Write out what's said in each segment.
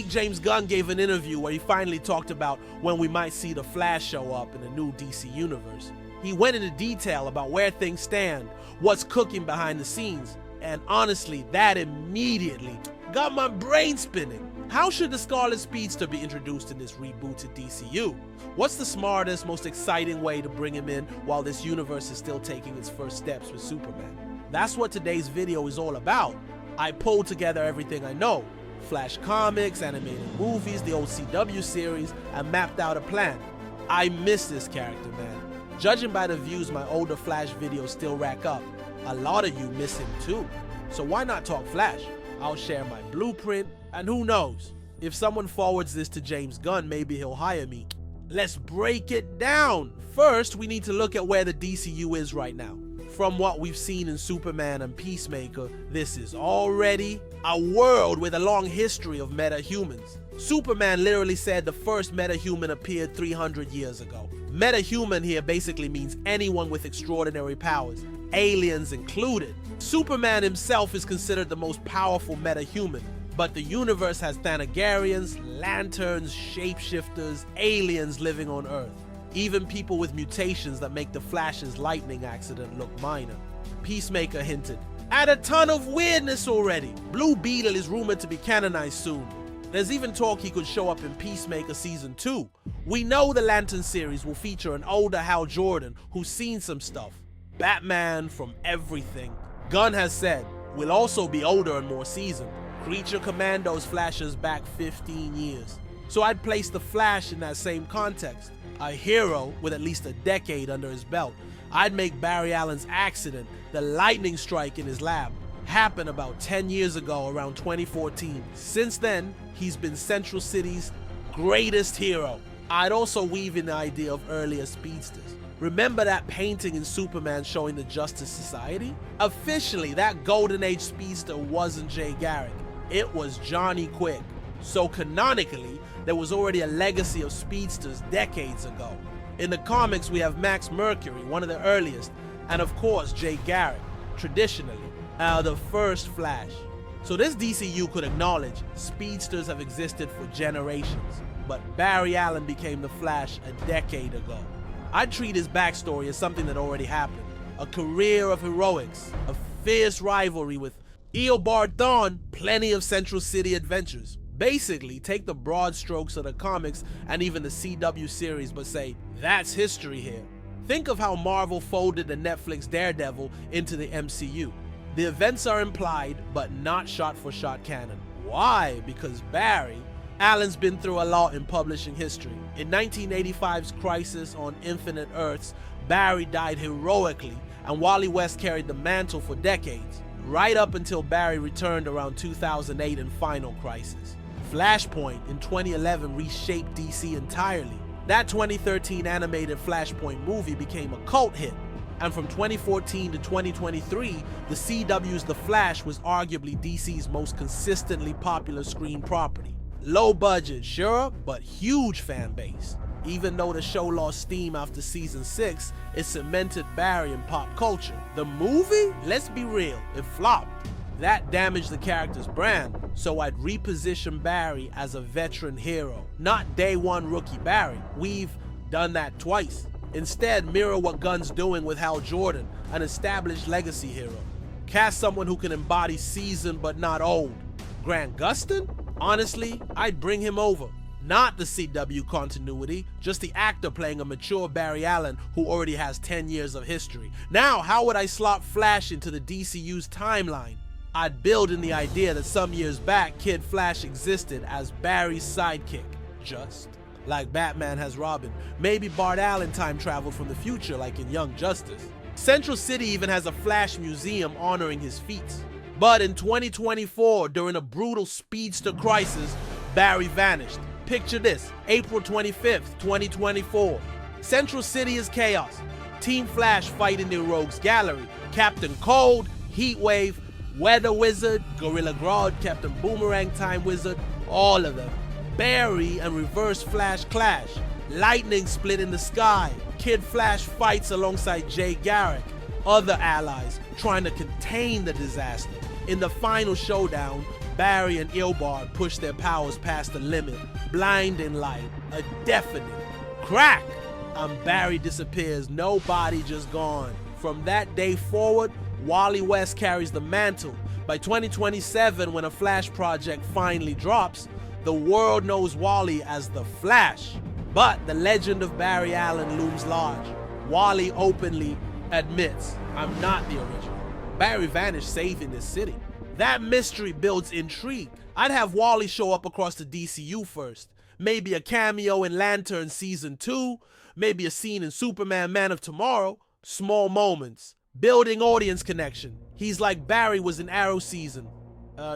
James Gunn gave an interview where he finally talked about when we might see the Flash show up in the new DC universe. He went into detail about where things stand, what's cooking behind the scenes, and honestly, that immediately got my brain spinning. How should the Scarlet Speedster be introduced in this rebooted DCU? What's the smartest, most exciting way to bring him in while this universe is still taking its first steps with Superman? That's what today's video is all about. I pulled together everything I know. Flash comics, animated movies, the old CW series, and mapped out a plan. I miss this character, man. Judging by the views my older Flash videos still rack up, a lot of you miss him too. So why not talk Flash? I'll share my blueprint, and who knows, if someone forwards this to James Gunn, maybe he'll hire me. Let's break it down. First, we need to look at where the DCU is right now. From what we've seen in Superman and Peacemaker, this is already a world with a long history of metahumans. Superman literally said the first metahuman appeared 300 years ago. Metahuman here basically means anyone with extraordinary powers, aliens included. Superman himself is considered the most powerful metahuman, but the universe has Thanagarians, lanterns, shapeshifters, aliens living on Earth. Even people with mutations that make the Flash's lightning accident look minor. Peacemaker hinted at a ton of weirdness already. Blue Beetle is rumored to be canonized soon. There's even talk he could show up in Peacemaker Season 2. We know the Lantern series will feature an older Hal Jordan who's seen some stuff. Batman from everything. Gunn has said will also be older and more seasoned. Creature Commandos flashes back 15 years. So I'd place the Flash in that same context. A hero with at least a decade under his belt. I'd make Barry Allen's accident, the lightning strike in his lab, happen about 10 years ago around 2014. Since then, he's been Central City's greatest hero. I'd also weave in the idea of earlier speedsters. Remember that painting in Superman showing the Justice Society? Officially, that Golden Age speedster wasn't Jay Garrick. It was Johnny Quick. So canonically, there was already a legacy of speedsters decades ago. In the comics, we have Max Mercury, one of the earliest, and of course Jay Garrick, traditionally, the first Flash. So this DCU could acknowledge speedsters have existed for generations, but Barry Allen became the Flash a decade ago. I'd treat his backstory as something that already happened. A career of heroics, a fierce rivalry with Eobard Thawne, plenty of Central City adventures. Basically, take the broad strokes of the comics and even the CW series, but say, that's history here. Think of how Marvel folded the Netflix Daredevil into the MCU. The events are implied, but not shot-for-shot canon. Why? Because Barry Allen's been through a lot in publishing history. In 1985's Crisis on Infinite Earths, Barry died heroically, and Wally West carried the mantle for decades, right up until Barry returned around 2008 in Final Crisis. Flashpoint in 2011 reshaped DC entirely. That 2013 animated Flashpoint movie became a cult hit, and from 2014 to 2023, the CW's The Flash was arguably DC's most consistently popular screen property. Low budget, sure, but huge fan base. Even though the show lost steam after season 6, it cemented Barry in pop culture. The movie? Let's be real, it flopped. That damaged the character's brand, so I'd reposition Barry as a veteran hero, not day one rookie Barry. We've done that twice. Instead, mirror what Gunn's doing with Hal Jordan, an established legacy hero. Cast someone who can embody seasoned but not old. Grant Gustin? Honestly, I'd bring him over. Not the CW continuity, just the actor playing a mature Barry Allen who already has 10 years of history. Now, how would I slot Flash into the DCU's timeline? I'd build in the idea that some years back, Kid Flash existed as Barry's sidekick, just like Batman has Robin. Maybe Bart Allen time traveled from the future like in Young Justice. Central City even has a Flash museum honoring his feats. But in 2024, during a brutal speedster crisis, Barry vanished. Picture this, April 25th, 2024. Central City is chaos. Team Flash fighting the Rogues Gallery. Captain Cold, Heatwave, Weather Wizard, Gorilla Grodd, Captain Boomerang Time Wizard, all of them. Barry and Reverse Flash clash. Lightning split in the sky. Kid Flash fights alongside Jay Garrick, other allies, trying to contain the disaster. In the final showdown, Barry and Eobard push their powers past the limit, blinding light, a deafening crack, and Barry disappears, no body, just gone. From that day forward, Wally West carries the mantle. By 2027, when a Flash project finally drops, the world knows Wally as the Flash. But the legend of Barry Allen looms large. Wally openly admits, "I'm not the original. Barry vanished saving this city." That mystery builds intrigue. I'd have Wally show up across the DCU first. Maybe a cameo in Lantern Season 2, maybe a scene in Superman Man of Tomorrow. Small moments, building audience connection. He's like Barry was in Arrow Season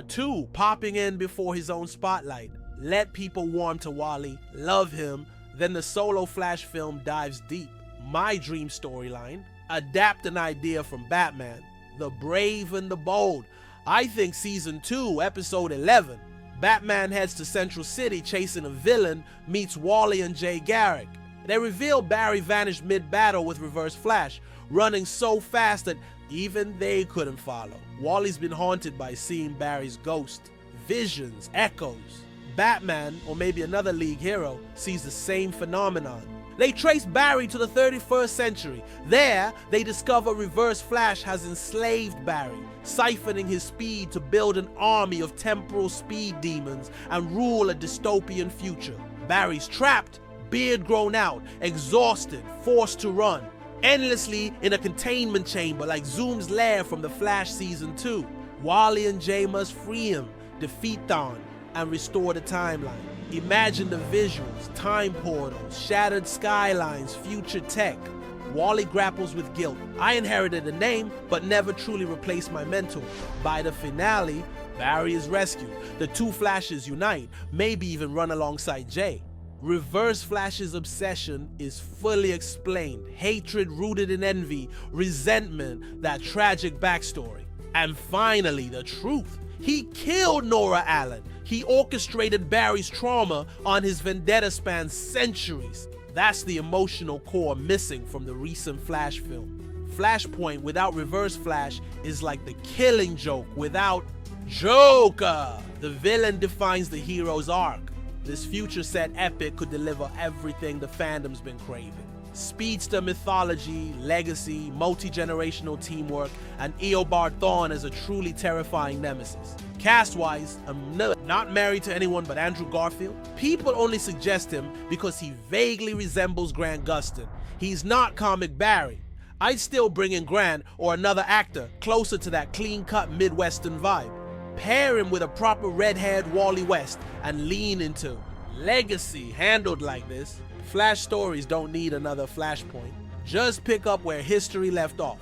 2, popping in before his own spotlight. Let people warm to Wally, love him, then the solo Flash film dives deep. My dream storyline, adapt an idea from Batman, the brave and the bold. I think Season 2, Episode 11. Batman heads to Central City chasing a villain, meets Wally and Jay Garrick. They reveal Barry vanished mid-battle with Reverse Flash, running so fast that even they couldn't follow. Wally's been haunted by seeing Barry's ghost, visions, echoes. Batman, or maybe another League hero, sees the same phenomenon. They trace Barry to the 31st century. There, they discover Reverse Flash has enslaved Barry, siphoning his speed to build an army of temporal speed demons and rule a dystopian future. Barry's trapped, beard grown out, exhausted, forced to run, endlessly in a containment chamber like Zoom's lair from the Flash Season 2. Wally and Jay must free him, defeat Thawne, and restore the timeline. Imagine the visuals, time portals, shattered skylines, future tech. Wally grapples with guilt. I inherited a name, but never truly replaced my mentor. By the finale, Barry is rescued. The two Flashes unite, maybe even run alongside Jay. Reverse Flash's obsession is fully explained. Hatred rooted in envy, resentment, that tragic backstory. And finally, the truth. He killed Nora Allen. He orchestrated Barry's trauma on his vendetta spans centuries. That's the emotional core missing from the recent Flash film. Flashpoint without Reverse Flash is like the Killing Joke without Joker. The villain defines the hero's arc. This future set epic could deliver everything the fandom's been craving. Speedster mythology, legacy, multi-generational teamwork, and Eobard Thawne as a truly terrifying nemesis. Cast-wise, I'm not married to anyone but Andrew Garfield. People only suggest him because he vaguely resembles Grant Gustin. He's not comic Barry. I'd still bring in Grant or another actor closer to that clean-cut Midwestern vibe. Pair him with a proper red-haired Wally West and lean into legacy. Handled like this, Flash stories don't need another Flashpoint. Just pick up where history left off,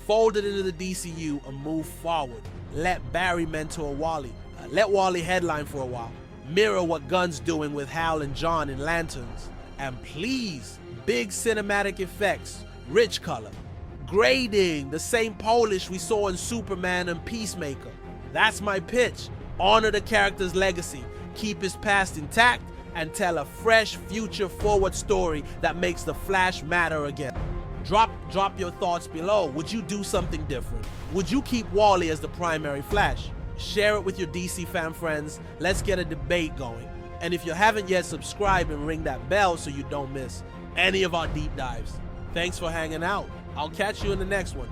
fold it into the DCU and move forward. Let Barry mentor Wally. Let Wally headline for a while. Mirror what Gunn's doing with Hal and John in Lanterns. And please, big cinematic effects, rich color, grading, the same polish we saw in Superman and Peacemaker. That's my pitch. Honor the character's legacy, keep his past intact, and tell a fresh, future-forward story that makes the Flash matter again. Drop your thoughts below. Would you do something different? Would you keep Wally as the primary Flash? Share it with your DC fan friends. Let's get a debate going. And if you haven't yet, subscribe and ring that bell so you don't miss any of our deep dives. Thanks for hanging out. I'll catch you in the next one.